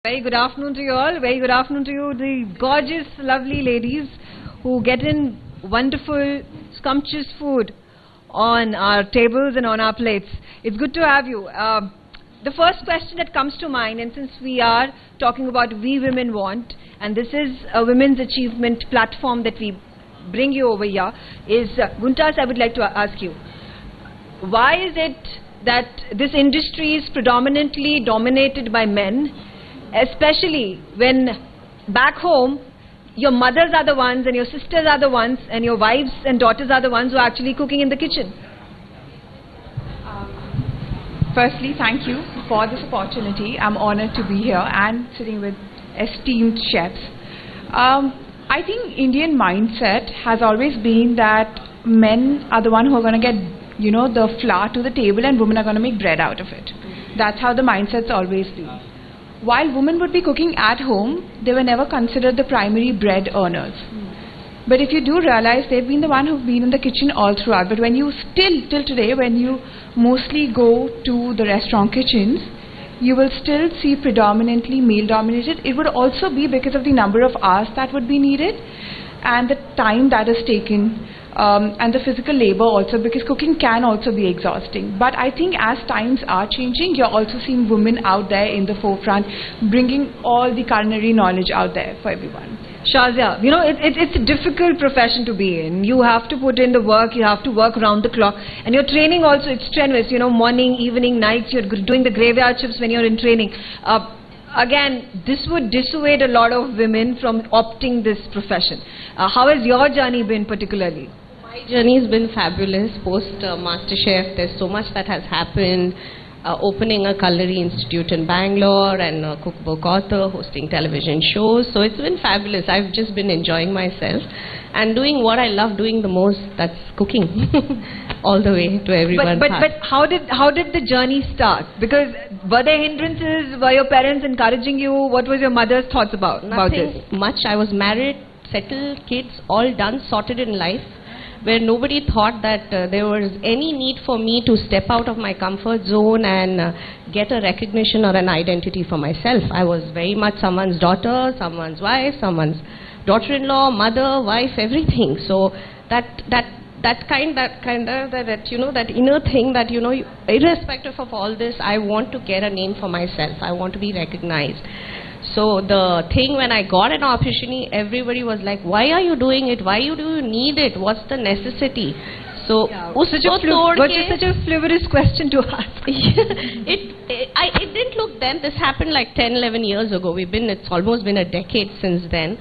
Very good afternoon to you all. Very good afternoon to you, the gorgeous, lovely ladies who get in wonderful, scrumptious food on our tables and on our plates. It's good to have you. The first question that comes to mind, and since we are talking about We Women Want, and this is a women's achievement platform that we bring you over here, is Guntas, I would like to ask you, why is it that this industry is predominantly dominated by men, especially when back home your mothers are the ones and your sisters are the ones and your wives and daughters are the ones who are actually cooking in the kitchen? Firstly, thank you for this opportunity. I'm honored to be here and sitting with esteemed chefs. I think Indian mindset has always been that men are the one who are going to get, the flour to the table and women are going to make bread out of it. That's how the mindset's always been. While women would be cooking at home, they were never considered the primary bread earners. But if you do realize, they've been the one who've been in the kitchen all throughout. But when you till today, when you mostly go to the restaurant kitchens, you will still see predominantly male-dominated. It would also be because of the number of hours that would be needed and the time that is taken and the physical labor also, because cooking can also be exhausting. But I think as times are changing, you're also seeing women out there in the forefront, bringing all the culinary knowledge out there for everyone. Shazia, it's a difficult profession to be in. You have to put in the work, you have to work around the clock, and your training also, it's strenuous, morning, evening, nights, you're doing the graveyard shifts when you're in training. Again, this would dissuade a lot of women from opting this profession. How has your journey been particularly? My journey has been fabulous. Post MasterChef, there's so much that has happened. Opening a culinary institute in Bangalore and a cookbook author, hosting television shows. So it's been fabulous. I've just been enjoying myself and doing what I love doing the most, that's cooking. All the way to everyone's heart. But how did the journey start? Because were there hindrances? Were your parents encouraging you? What was your mother's thoughts about this? Nothing much. I was married, settled, kids, all done, sorted in life, where nobody thought that there was any need for me to step out of my comfort zone and get a recognition or an identity for myself. I was very much someone's daughter, someone's wife, someone's daughter-in-law, mother, wife, everything. So that inner thing that, irrespective of all this, I want to get a name for myself. I want to be recognized. So the thing, when I got an opportunity, everybody was like, why are you doing it? Why do you need it? What's the necessity? So, such a frivolous question to ask. it didn't look then. This happened like 10, 11 years ago. It's almost been a decade since then.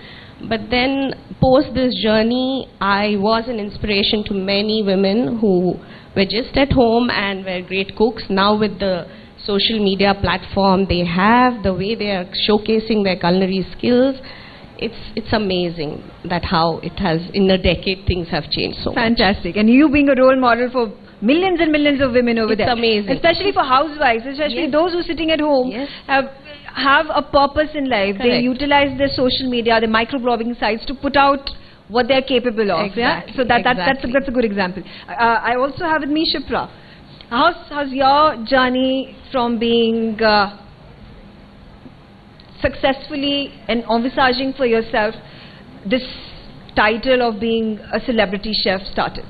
But then, post this journey, I was an inspiration to many women who were just at home and were great cooks. Now with the social media platform they have, the way they are showcasing their culinary skills, it's amazing that how it has, in a decade, things have changed so much. Fantastic. And you being a role model for millions and millions of women over there. It's amazing. Especially for housewives, especially those who are sitting at home, have a purpose in life. Correct. They utilize their social media, their microblogging sites to put out what they're capable of. Exactly. Yeah? So that's a good example. I also have with me Shipra. How's your journey from being successfully and envisaging for yourself this title of being a celebrity chef started?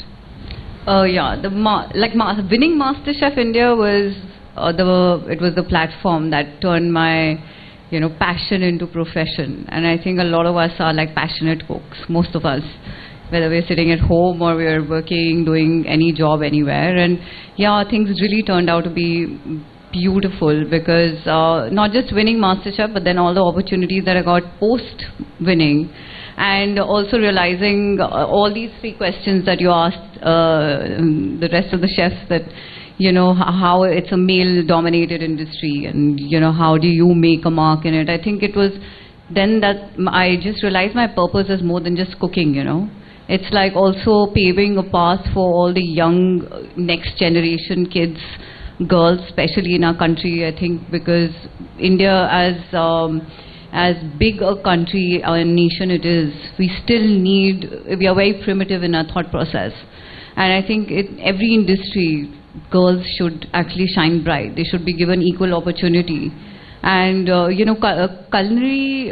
Winning MasterChef India was the platform that turned my passion into profession, and I think a lot of us are like passionate cooks, most of us, whether we're sitting at home or we're working, doing any job anywhere. And things really turned out to be beautiful, because not just winning MasterChef, but then all the opportunities that I got post-winning, and also realizing all these three questions that you asked the rest of the chefs, that how it's a male-dominated industry, and how do you make a mark in it. I think it was then that I just realized my purpose is more than just cooking. It's like also paving a path for all the young next generation kids, girls, especially in our country. I think because India, as big a country or a nation it is, we are very primitive in our thought process. And I think in every industry, girls should actually shine bright. They should be given equal opportunity. And culinary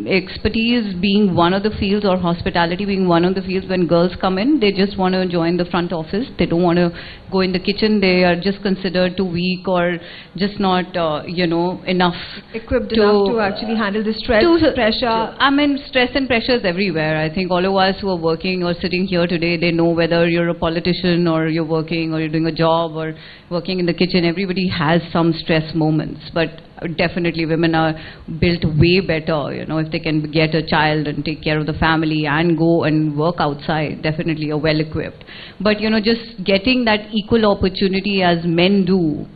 expertise being one of the fields, or hospitality being one of the fields, when girls come in, they just want to join the front office. They don't want to go in the kitchen. They are just considered too weak, or just not, enough. Equipped enough to actually handle the stress, pressure. I mean, stress and pressure is everywhere. I think all of us who are working or sitting here today, they know whether you're a politician or you're working or you're doing a job or working in the kitchen. Everybody has some stress moments, but definitely women are built way better, if they can get a child and take care of the family and go and work outside, definitely are well equipped. But just getting that equal opportunity as men do,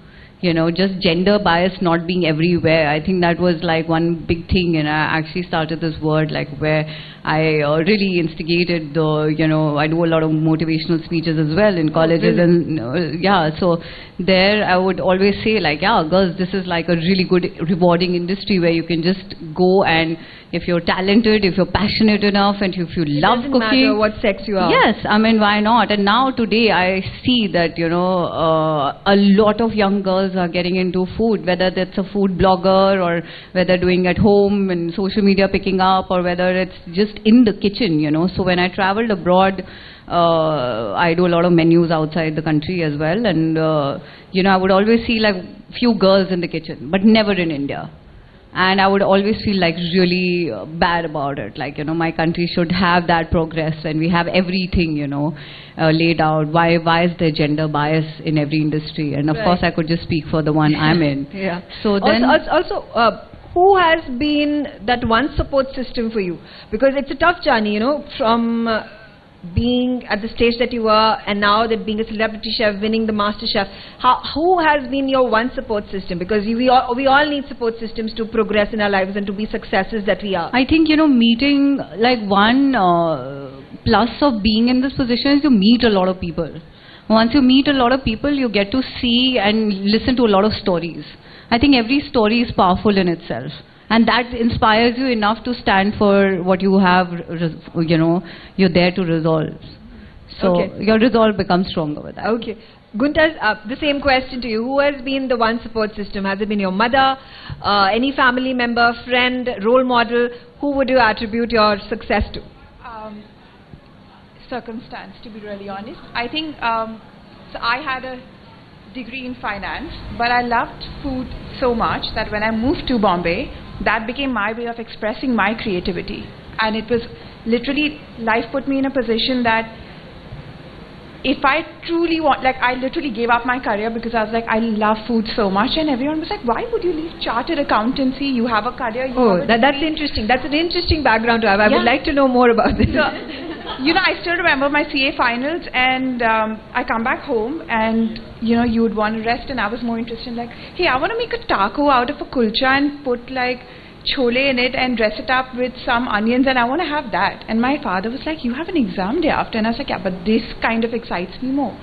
just gender bias not being everywhere. I think that was like one big thing, and I actually started this word where I really instigated I do a lot of motivational speeches as well in colleges, and so there I would always say girls, this is like a really good rewarding industry where you can just go, and if you're talented, if you're passionate enough, and if you love cooking, matter what sex you are. Yes, I mean, why not? And now today I see that a lot of young girls are getting into food, whether that's a food blogger or whether doing at home and social media picking up, or whether it's just in the kitchen, So when I traveled abroad, I do a lot of menus outside the country as well, and I would always see few girls in the kitchen, but never in India. And I would always feel really bad about it. My country should have that progress, and we have everything, laid out. Why is there gender bias in every industry? And of course, I could just speak for the one I'm in. Yeah. So then, also, who has been that one support system for you? Because it's a tough journey, from being at the stage that you are, and now that being a celebrity chef, winning the Master Chef. Who has been your one support system? Because we all need support systems to progress in our lives and to be successes that we are. I think, meeting, one plus of being in this position is you meet a lot of people. Once you meet a lot of people, you get to see and listen to a lot of stories. I think every story is powerful in itself. And that inspires you enough to stand for what you have, you're there to resolve. So your resolve becomes stronger with that. Okay. Gunta, the same question to you. Who has been the one support system? Has it been your mother, any family member, friend, role model? Who would you attribute your success to? Circumstance, to be really honest. I think, so I had a degree in finance, but I loved food so much that when I moved to Bombay, that became my way of expressing my creativity. And it was literally, life put me in a position that if I truly want, I literally gave up my career because I was I love food so much, and everyone was why would you leave chartered accountancy? You have a career. That's interesting. That's an interesting background to have. I would like to know more about this. So, I still remember my CA finals, and I come back home, and you would want to rest, and I was more interested in hey, I want to make a taco out of a kulcha and put chole in it and dress it up with some onions, and I want to have that. And my father was you have an exam day after, and I was yeah, but this kind of excites me more.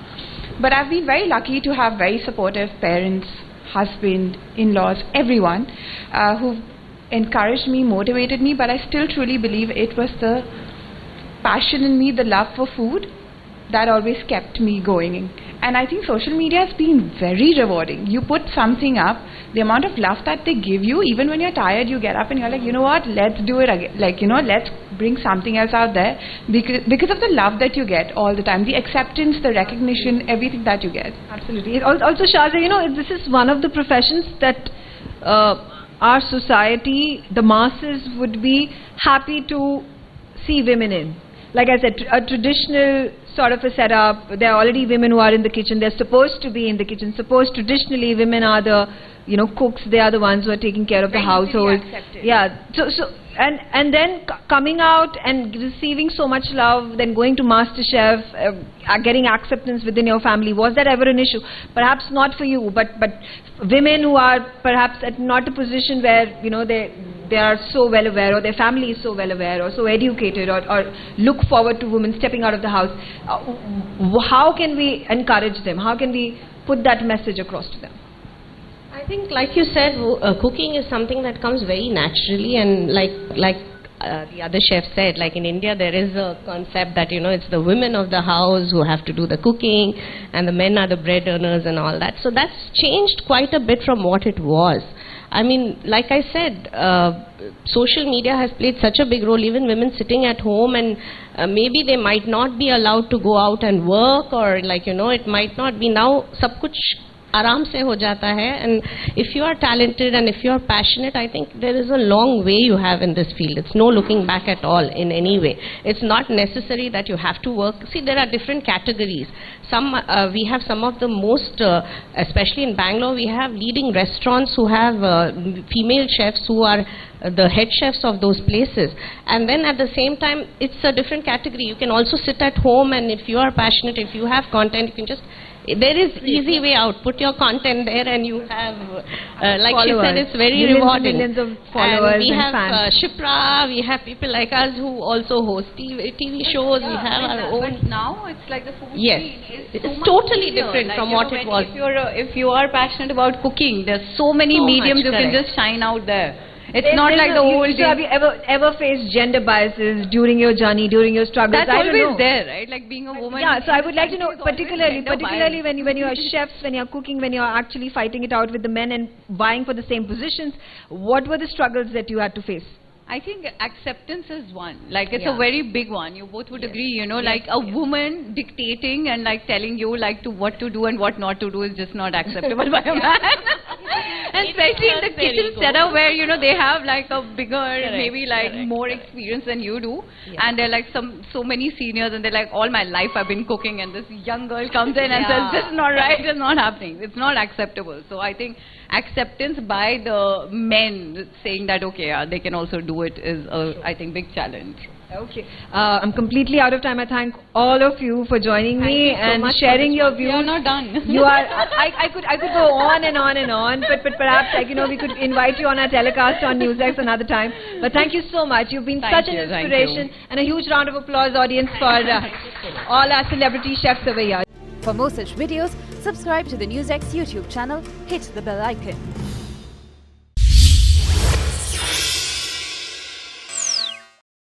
But I've been very lucky to have very supportive parents, husband, in-laws, everyone who encouraged me, motivated me, but I still truly believe it was the passion in me, the love for food, that always kept me going. And I think social media has been very rewarding. You put something up, the amount of love that they give you, even when you're tired, you get up and you're you know what, let's do it again. Let's bring something else out there, because of the love that you get all the time, the acceptance, the recognition, everything that you get. Absolutely. Also, Sharda, this is one of the professions that our society, the masses, would be happy to see women in. Like I said, a traditional sort of a setup. There are already women who are in the kitchen. They're supposed to be in the kitchen. Traditionally, women are the, cooks. They are the ones who are taking care of the household. Yeah. And then coming out and receiving so much love, then going to MasterChef, getting acceptance within your family. Was that ever an issue? Perhaps not for you, but women who are perhaps at not a position where they are so well aware, or their family is so well aware, or so educated, or look forward to women stepping out of the house. How can we encourage them? How can we put that message across to them? I think, like you said, cooking is something that comes very naturally, and like the other chef said, in India there is a concept that it's the women of the house who have to do the cooking, and the men are the bread earners and all that. So that's changed quite a bit from what it was. I mean, like I said, social media has played such a big role. Even women sitting at home, and maybe they might not be allowed to go out and work, or like, you know, it might not be now. Sab kuch आराम से हो जाता है, and if you are talented and if you are passionate, I think there is a long way you have in this field. It's no looking back at all in any way. It's not necessary that you have to work. See, there are different categories. We have some of the most, especially in Bangalore, we have leading restaurants who have female chefs who are the head chefs of those places. And then at the same time, it's a different category. You can also sit at home, and if you are passionate, if you have content, you can just, there is easy way out. Put your content there and you have, like followers. She said, it's very rewarding. Millions of followers and we have fans. Shipra, we have people like us who also host TV shows. We have our own. But now it's like the food scene is it's totally different like, from what it was. If you are passionate about cooking, there's so many mediums you can just shine out there. It's not like the old days. So have you ever faced gender biases during your journey, during your struggles? That's always there, right? Like being a woman. Yeah, so I would like to know, particularly when you are chefs, when you are cooking, when you are actually fighting it out with the men and vying for the same positions, what were the struggles that you had to face? I think acceptance is one. Like, it's a very big one. You both would agree, you know, like a woman dictating and like telling you like to what to do and what not to do is just not acceptable by a man. And especially in the kitchen setup where, you know, they have like a bigger, maybe like more experience than you do. And they're like so many seniors, and they're like, all my life I've been cooking, and this young girl comes in and says, this is not right, it's not happening. It's not acceptable. So I think acceptance by the men saying that, okay, they can also do it is a, I think, big challenge. Okay. I'm completely out of time. I thank all of you for joining me and sharing your views. You're not done. You are. I could go on and on and on, but perhaps, like, you know, we could invite you on our telecast on NewsX another time. But thank you so much. You've been such an inspiration, and a huge round of applause, audience, for all our celebrity chefs over here. For more such videos, subscribe to the NewsX YouTube channel, hit the bell icon.